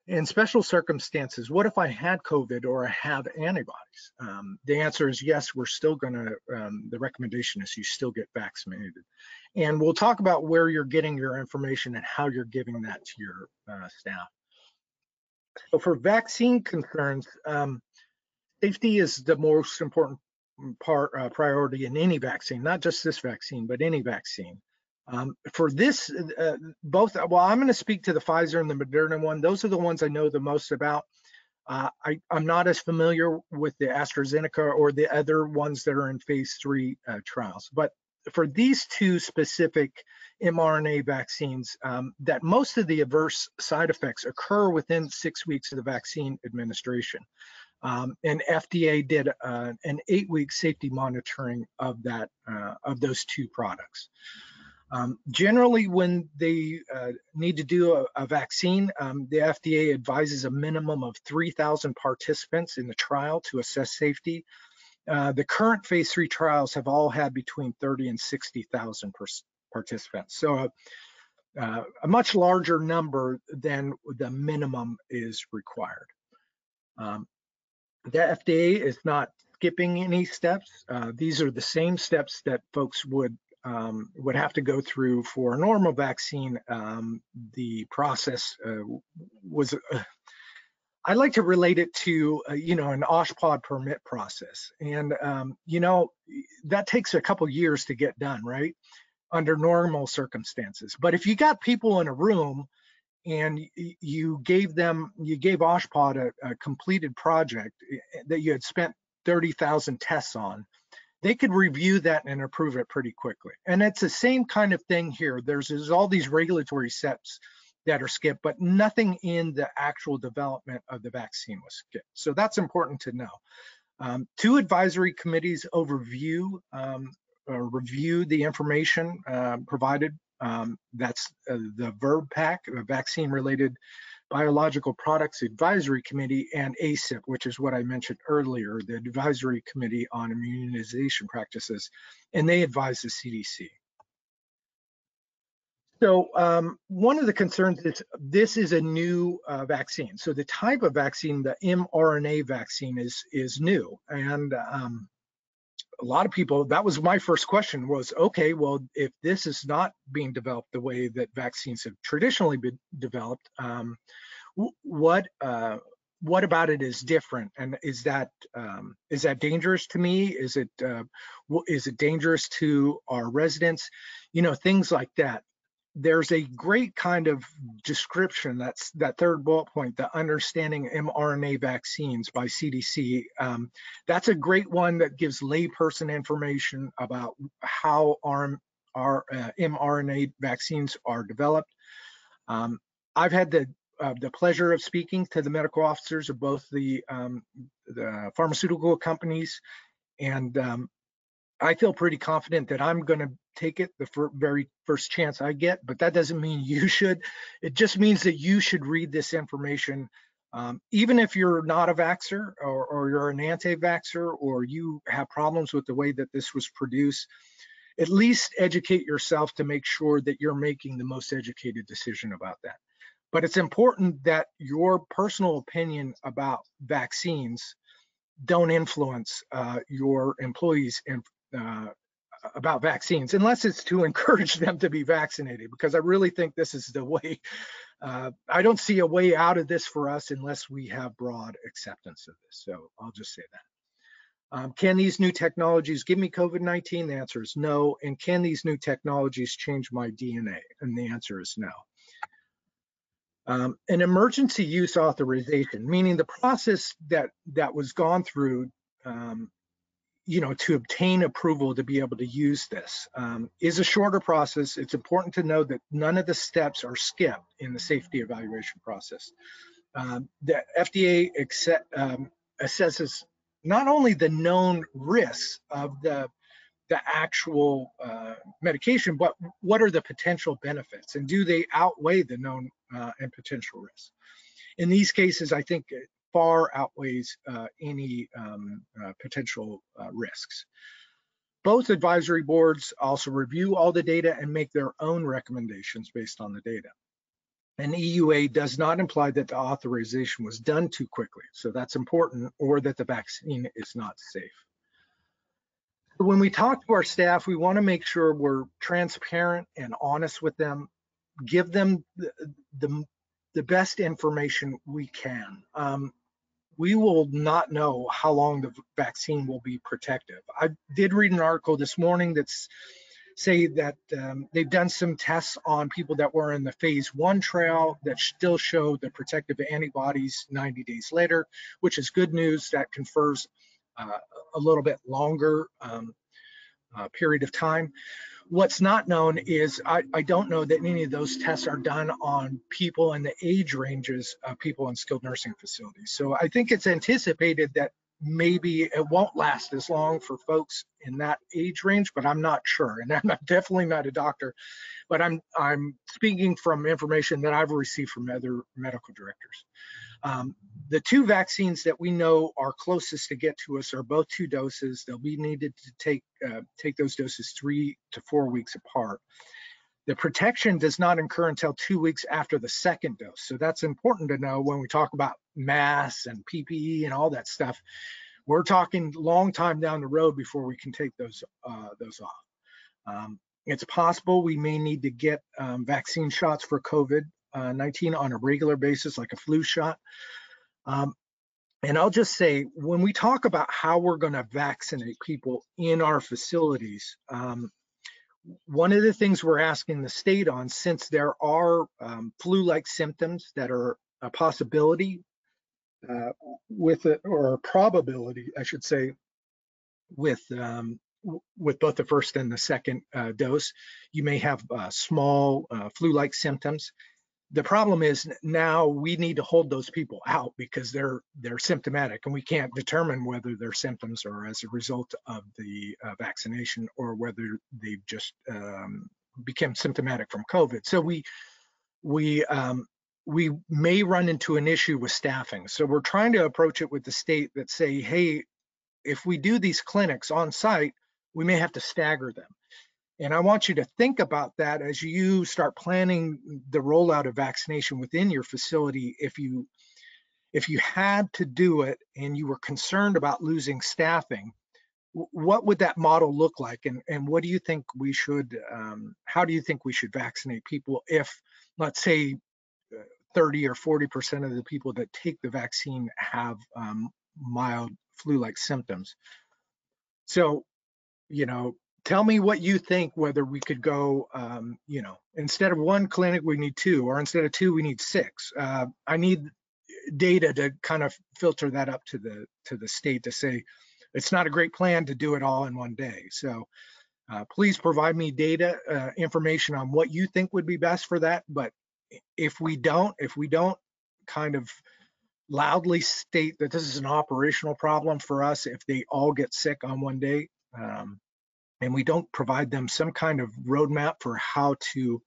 In special circumstances, what if I had COVID or I have antibodies? The answer is yes, we're still gonna, the recommendation is you still get vaccinated. And we'll talk about where you're getting your information and how you're giving that to your staff. So for vaccine concerns, safety is the most important priority in any vaccine, not just this vaccine, but any vaccine. For this, both, well, I'm going to speak to the Pfizer and the Moderna one. Those are the ones I know the most about. I'm not as familiar with the AstraZeneca or the other ones that are in phase 3 trials. But for these two specific mRNA vaccines, that most of the adverse side effects occur within 6 weeks of the vaccine administration. And FDA did an 8-week safety monitoring of that of those two products. Generally, when they need to do a vaccine, the FDA advises a minimum of 3,000 participants in the trial to assess safety. The current phase 3 trials have all had between 30 and 60,000 participants. So a much larger number than the minimum is required. The FDA is not skipping any steps. These are the same steps that folks would have to go through for a normal vaccine. The process was, I like to relate it to, an OSHPD permit process. And, that takes a couple years to get done, right? Under normal circumstances. But if you got people in a room and you gave OSHPD a completed project that you had spent 30,000 tests on, they could review that and approve it pretty quickly. And it's the same kind of thing here. There's all these regulatory steps that are skipped, but nothing in the actual development of the vaccine was skipped. So that's important to know. 2 advisory committees review the information provided. That's the VRBPAC, the Vaccine-Related Biological Products Advisory Committee, and ACIP, which is what I mentioned earlier, the Advisory Committee on Immunization Practices, and they advise the CDC. So one of the concerns is this is a new vaccine. So the type of vaccine, the mRNA vaccine, is new. And a lot of people, that was my first question was, okay, well, if this is not being developed the way that vaccines have traditionally been developed, what about it is different? And is that dangerous to me? Is it dangerous to our residents? Things like that. There's a great kind of description, that's that third bullet point, the Understanding mRNA Vaccines by CDC. That's a great one that gives layperson information about how our mRNA vaccines are developed. I've had the pleasure of speaking to the medical officers of both the pharmaceutical companies, and I feel pretty confident that I'm going to take it the very first chance I get, but that doesn't mean you should. It just means that you should read this information, even if you're not a vaxxer or you're an anti-vaxxer or you have problems with the way that this was produced. At least educate yourself to make sure that you're making the most educated decision about that. But it's important that your personal opinion about vaccines don't influence your employees about vaccines, unless it's to encourage them to be vaccinated, because I really think this is the way. I don't see a way out of this for us unless we have broad acceptance of this. So I'll just say that. Can these new technologies give me COVID-19? The answer is no. And can these new technologies change my DNA? And the answer is no. An emergency use authorization, meaning the process that was gone through, to obtain approval to be able to use this, is a shorter process. It's important to know that none of the steps are skipped in the safety evaluation process. The FDA assesses not only the known risks of the actual medication, but what are the potential benefits, and do they outweigh the known and potential risks? In these cases, I think it far outweighs any potential risks. Both advisory boards also review all the data and make their own recommendations based on the data. An EUA does not imply that the authorization was done too quickly, so that's important, or that the vaccine is not safe. When we talk to our staff, we want to make sure we're transparent and honest with them, give them the best information we can. We will not know how long the vaccine will be protective. I did read an article this morning that's say that they've done some tests on people that were in the phase 1 trial that still show the protective antibodies 90 days later, which is good news. That confers a little bit longer period of time. What's not known is I don't know that any of those tests are done on people in the age ranges of people in skilled nursing facilities. So I think it's anticipated that maybe it won't last as long for folks in that age range, but I'm not sure. And I'm definitely not a doctor, but I'm speaking from information that I've received from other medical directors. The two vaccines that we know are closest to get to us are both 2 doses. They'll be needed to take those doses 3 to 4 weeks apart. The protection does not occur until 2 weeks after the second dose. So that's important to know when we talk about masks and PPE and all that stuff. We're talking long time down the road before we can take those off. It's possible we may need to get vaccine shots for COVID-19 on a regular basis, like a flu shot. And I'll just say, when we talk about how we're going to vaccinate people in our facilities, one of the things we're asking the state on, since there are flu-like symptoms that are a possibility or a probability, I should say, with both the first and the second dose, you may have small flu-like symptoms. The problem is now we need to hold those people out because they're symptomatic, and we can't determine whether their symptoms are as a result of the vaccination or whether they've just become symptomatic from COVID. So we may run into an issue with staffing. So we're trying to approach it with the state that say, hey, if we do these clinics on site, we may have to stagger them. And I want you to think about that as you start planning the rollout of vaccination within your facility. If you had to do it and you were concerned about losing staffing, what would that model look like? And what do you think we should, how do you think we should vaccinate people if, let's say, 30 or 40% of the people that take the vaccine have mild flu-like symptoms? So, tell me what you think, whether we could go, instead of 1 clinic, we need 2, or instead of 2, we need 6. I need data to kind of filter that up to the state to say, it's not a great plan to do it all in one day. So please provide me data, information on what you think would be best for that. But if we don't kind of loudly state that this is an operational problem for us, if they all get sick on one day, and we don't provide them some kind of roadmap for how to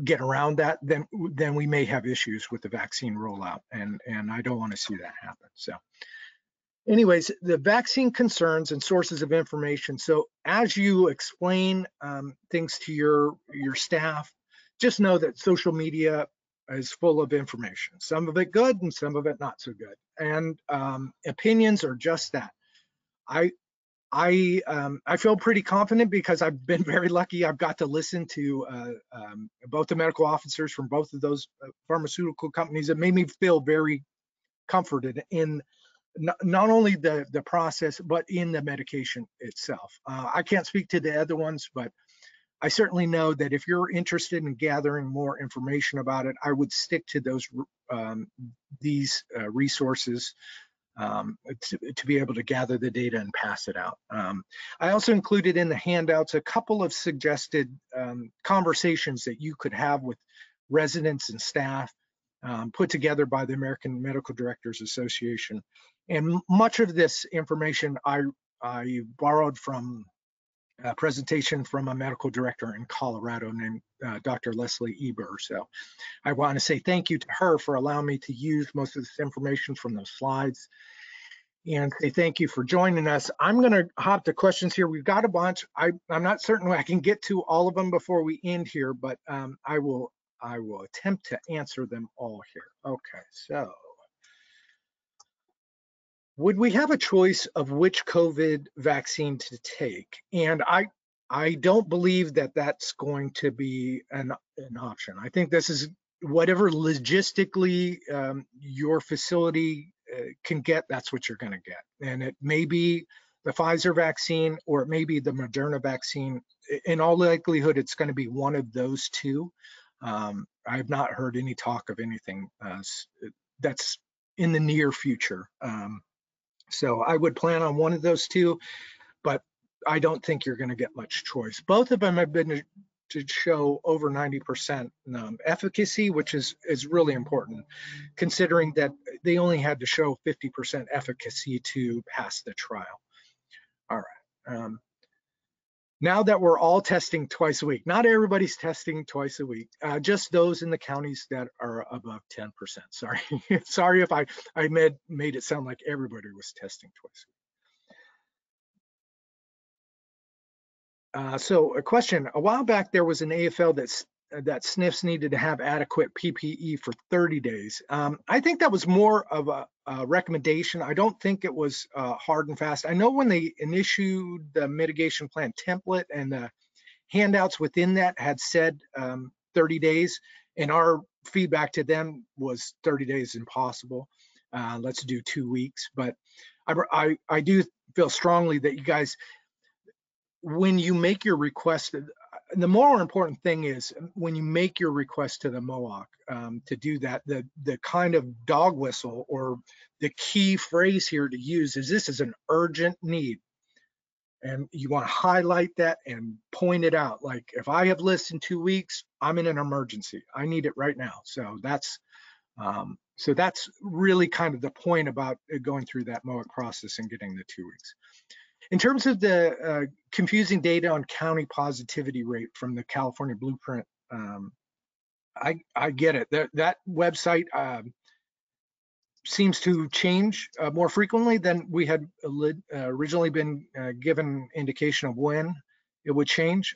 get around that, then we may have issues with the vaccine rollout, and I don't want to see that happen. So anyways, the vaccine concerns and sources of information. So as you explain things to your staff, just know that social media is full of information, some of it good and some of it not so good. And opinions are just that. I feel pretty confident because I've been very lucky. I've got to listen to both the medical officers from both of those pharmaceutical companies. It made me feel very comforted in not only the process, but in the medication itself. I can't speak to the other ones, but I certainly know that if you're interested in gathering more information about it, I would stick to those these resources to be able to gather the data and pass it out. I also included in the handouts a couple of suggested conversations that you could have with residents and staff put together by the American Medical Directors Association. And much of this information I borrowed from a presentation from a medical director in Colorado named Dr. Leslie Eber. So I want to say thank you to her for allowing me to use most of this information from those slides, and say thank you for joining us. I'm going to hop to questions here. We've got a bunch. I'm not certain I can get to all of them before we end here, but I will attempt to answer them all here. Okay, so would we have a choice of which COVID vaccine to take? And I don't believe that that's going to be an option. I think this is whatever logistically your facility can get, that's what you're going to get. And it may be the Pfizer vaccine or it may be the Moderna vaccine. In all likelihood, it's going to be one of those two. I've not heard any talk of anything that's in the near future. So I would plan on one of those two, but I don't think you're going to get much choice. Both of them have been to show over 90% efficacy, which is really important, considering that they only had to show 50% efficacy to pass the trial. All right. Now that we're all testing twice a week, not everybody's testing twice a week, just those in the counties that are above 10%. Sorry, sorry if I made it sound like everybody was testing twice a week. So a question, a while back there was an AFL that SNFs needed to have adequate PPE for 30 days. I think that was more of a recommendation. I don't think it was hard and fast. I know when they issued the mitigation plan template and the handouts within that had said 30 days, and our feedback to them was 30 days impossible. Let's do 2 weeks. But I do feel strongly that you guys, when you make your request, the more important thing is when you make your request to the MOAC to do that, the kind of dog whistle or the key phrase here to use is this is an urgent need. And you want to highlight that and point it out. Like if I have lists in 2 weeks, I'm in an emergency. I need it right now. So that's really kind of the point about going through that MOAC process and getting the 2 weeks. In terms of the confusing data on county positivity rate from the California Blueprint, I get it. That website seems to change more frequently than we had originally been given indication of when it would change.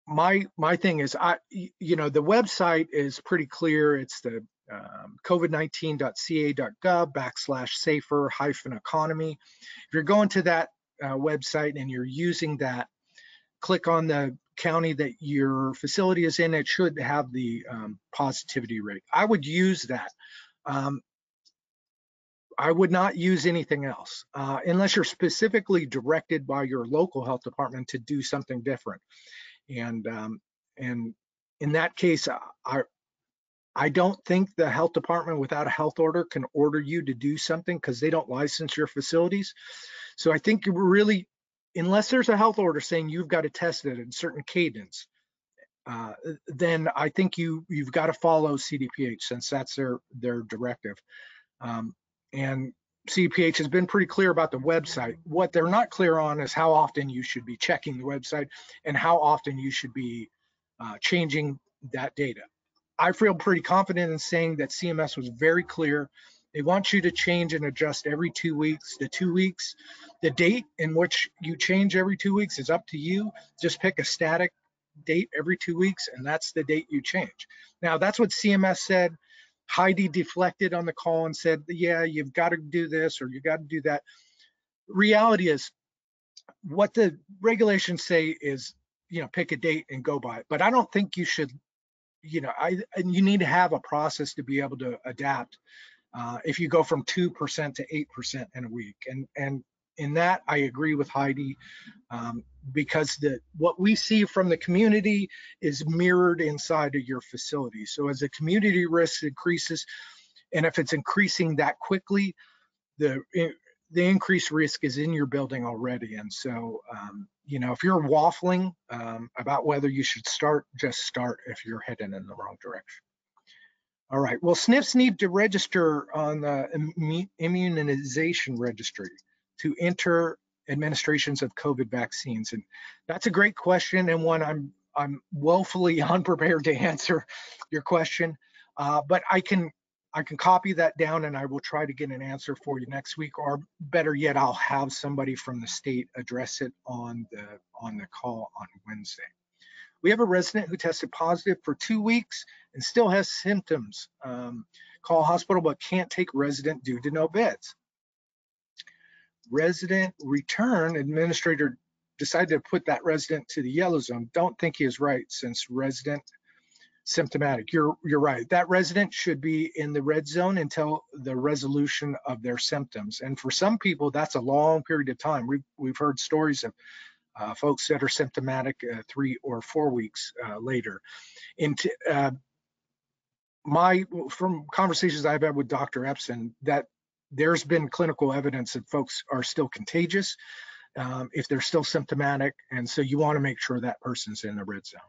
My thing is, the website is pretty clear. It's the covid19.ca.gov/safer-economy. If you're going to that website and you're using that, click on the county that your facility is in. It should have the positivity rate. I would use that. I would not use anything else unless you're specifically directed by your local health department to do something different. And in that case, I don't think the health department without a health order can order you to do something because they don't license your facilities. So I think you really, unless there's a health order saying you've got to test it at a certain cadence, then I think you've got to follow CDPH since that's their directive. And CDPH has been pretty clear about the website. What they're not clear on is how often you should be checking the website and how often you should be changing that data. I feel pretty confident in saying that CMS was very clear. They want you to change and adjust every 2 weeks. The 2 weeks, the date in which you change every 2 weeks is up to you. Just pick a static date every 2 weeks, and that's the date you change. Now, that's what CMS said. Heidi deflected on the call and said, yeah, you've got to do this or you got to do that. Reality is, what the regulations say is, pick a date and go by it. But I don't think you should, and you need to have a process to be able to adapt. If you go from 2% to 8% in a week, and in that I agree with Heidi, because what we see from the community is mirrored inside of your facility. So as the community risk increases, and if it's increasing that quickly, the increased risk is in your building already. And so, if you're waffling about whether you should start, just start if you're heading in the wrong direction. All right, well, SNFs need to register on the immunization registry to enter administrations of COVID vaccines. And that's a great question, and one I'm woefully unprepared to answer your question, but I can copy that down and I will try to get an answer for you next week, or better yet, I'll have somebody from the state address it on the call on Wednesday. We have a resident who tested positive for 2 weeks and still has symptoms. Call hospital but can't take resident due to no beds. Resident return, administrator decided to put that resident to the yellow zone. Don't think he is right, since resident symptomatic. You're right. That resident should be in the red zone until the resolution of their symptoms. And for some people, that's a long period of time. We've heard stories of folks that are symptomatic 3 or 4 weeks later. From conversations I've had with Dr. Epson, that there's been clinical evidence that folks are still contagious if they're still symptomatic, and so you want to make sure that person's in the red zone.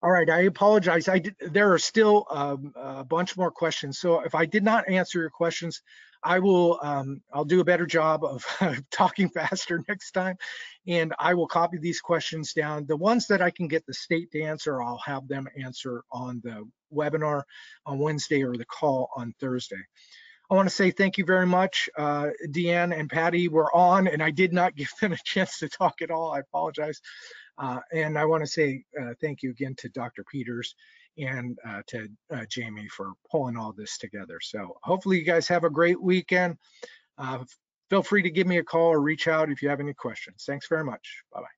All right, I apologize. There are still a bunch more questions, so if I did not answer your questions, I'll do a better job of talking faster next time, and I will copy these questions down. The ones that I can get the state to answer, I'll have them answer on the webinar on Wednesday or the call on Thursday. I want to say thank you very much. Deanne and Patty were on, and I did not give them a chance to talk at all. I apologize. And I want to say thank you again to Dr. Peters and to Jamie for pulling all this together. So hopefully you guys have a great weekend. Feel free to give me a call or reach out if you have any questions. Thanks very much. Bye-bye.